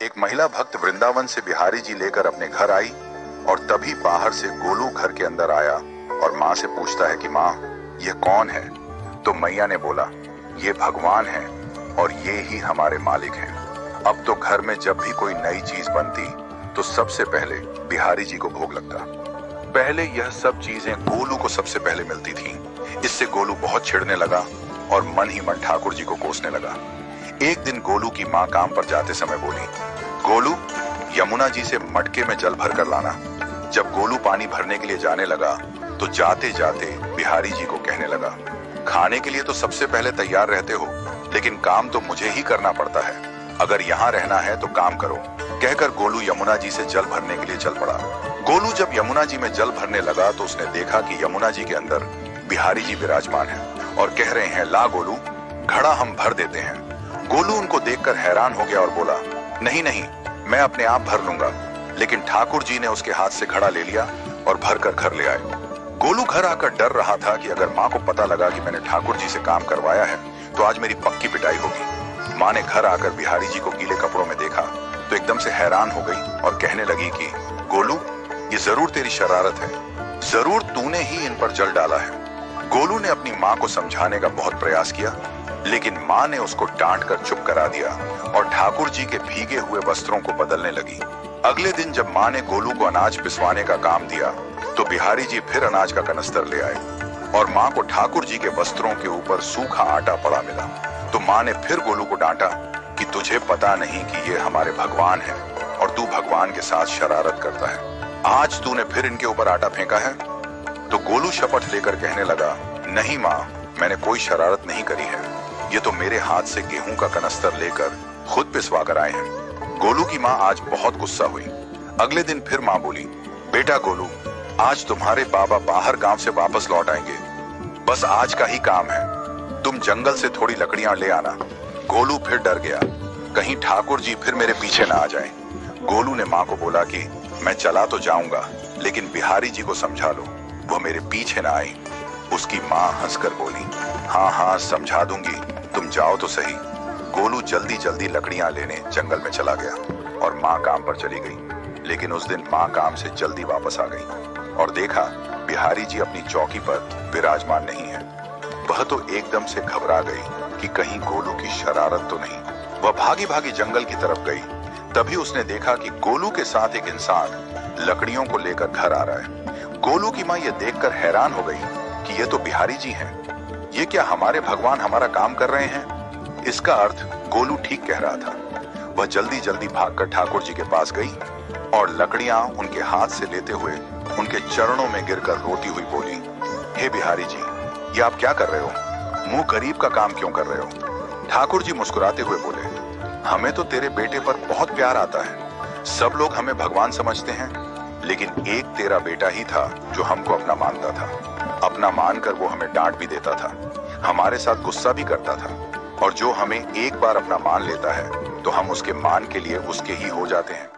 एक महिला भक्त वृंदावन से बिहारी जी लेकर अपने घर आई और तभी बाहर से गोलू घर के अंदर आया और माँ से पूछता है कि माँ, ये कौन है? तो मैया ने बोला, ये भगवान है और ये ही हमारे मालिक हैं। अब तो घर में जब भी कोई नई चीज बनती तो सबसे पहले बिहारी जी को भोग लगता। पहले यह सब चीजें गोलू को सबसे पहले मिलती थीं। इससे गोलू बहुत चिढ़ने लगा और मन ही मन ठाकुर जी को कोसने लगा। एक दिन गोलू की माँ काम पर जाते समय बोली, गोलू, यमुना जी से मटके में जल भर कर लाना। जब गोलू पानी भरने के लिए जाने लगा तो जाते जाते बिहारी जी को कहने लगा, खाने के लिए तो सबसे पहले तैयार रहते हो, लेकिन काम तो मुझे ही करना पड़ता है। अगर यहाँ रहना है तो काम करो। कहकर गोलू यमुना जी से जल भरने के लिए चल पड़ा। गोलू जब यमुना जी में जल भरने लगा तो उसने देखा कि यमुना जी के अंदर बिहारी जी विराजमान हैं और कह रहे हैं, ला गोलू, घड़ा हम भर देते हैं। गोलू उनको देखकर हैरान हो गया और बोला, नहीं नहीं, मैं अपने आप भर लूंगा। लेकिन ठाकुर जी ने उसके हाथ से घड़ा ले लिया और भर कर घर ले आए। गोलू घर आकर डर रहा था कि अगर माँ को पता लगा कि मैंने ठाकुर जी से काम करवाया है तो आज मेरी पक्की पिटाई होगी। माँ ने घर आकर बिहारी जी को गीले कपड़ों में देखा तो एकदम से हैरान हो गई और कहने लगी कि गोलू, ये जरूर तेरी शरारत है, जरूर तूने ही इन पर जल डाला है। गोलू ने अपनी माँ को समझाने का बहुत प्रयास किया, लेकिन माँ ने उसको डांट कर चुप करा दिया और ठाकुर जी के भीगे हुए वस्त्रों को बदलने लगी। अगले दिन जब माँ ने गोलू को अनाज पिसवाने का काम दिया तो बिहारी जी फिर अनाज का कनस्तर ले आए और माँ को ठाकुर जी के वस्त्रों के ऊपर सूखा आटा पड़ा मिला। तो माँ ने फिर गोलू को डांटा कि तुझे पता नहीं कि ये हमारे भगवान हैं और तू भगवान के साथ शरारत करता है। आज तूने फिर इनके ऊपर आटा फेंका है। तो गोलू शपथ लेकर कहने लगा, नहीं माँ, मैंने कोई शरारत नहीं करी है। ये तो मेरे हाथ से गेहूं का कनस्तर लेकर खुद पिसवा कर आए हैं। गोलू की माँ आज बहुत गुस्सा हुई। अगले दिन फिर माँ बोली, बेटा गोलू, आज तुम्हारे बाबा बाहर गांव से वापस लौट आएंगे। बस आज का ही काम है, तुम जंगल से थोड़ी लकड़ियां ले आना। गोलू फिर डर गया, कहीं ठाकुर जी फिर मेरे पीछे ना आ जाएं। गोलू ने माँ को बोला कि मैं चला तो जाऊंगा, लेकिन बिहारी जी को समझा लो, वो मेरे पीछे ना आए। उसकी माँ हंसकर बोली, हाँ हाँ समझा दूंगी, तुम जाओ तो सही। गोलू जल्दी जल्दी लकड़ियां लेने जंगल में चला गया और माँ काम पर चली गई। लेकिन उस दिन माँ काम से जल्दी वापस आ गई और देखा बिहारी जी अपनी चौकी पर विराजमान नहीं है। वह तो एकदम से घबरा गई कि कहीं गोलू की शरारत तो नहीं। वह भागी भागी जंगल की तरफ गई। तभी उसने देखा कि गोलू के साथ एक इंसान लकड़ियों को लेकर घर आ रहा है। गोलू की माँ ये देखकर हैरान हो गई कि ये तो बिहारी जी हैं। ये क्या हमारे भगवान हमारा काम कर रहे हैं? इसका अर्थ गोलू ठीक कह रहा था। वह जल्दी जल्दी भागकर ठाकुर जी के पास गई और लकड़ियां उनके हाथ से लेते हुए उनके चरणों में गिरकर रोती हुई बोली, हे बिहारी जी, ये आप क्या कर रहे हो? मुंह गरीब का काम क्यों कर रहे हो? ठाकुर जी मुस्कुराते हुए बोले, हमें तो तेरे बेटे पर बहुत प्यार आता है। सब लोग हमें भगवान समझते हैं, लेकिन एक तेरा बेटा ही था जो हमको अपना मानता था। अपना मानकर वो हमें डांट भी देता था, हमारे साथ गुस्सा भी करता था, और जो हमें एक बार अपना मान लेता है तो हम उसके मान के लिए उसके ही हो जाते हैं।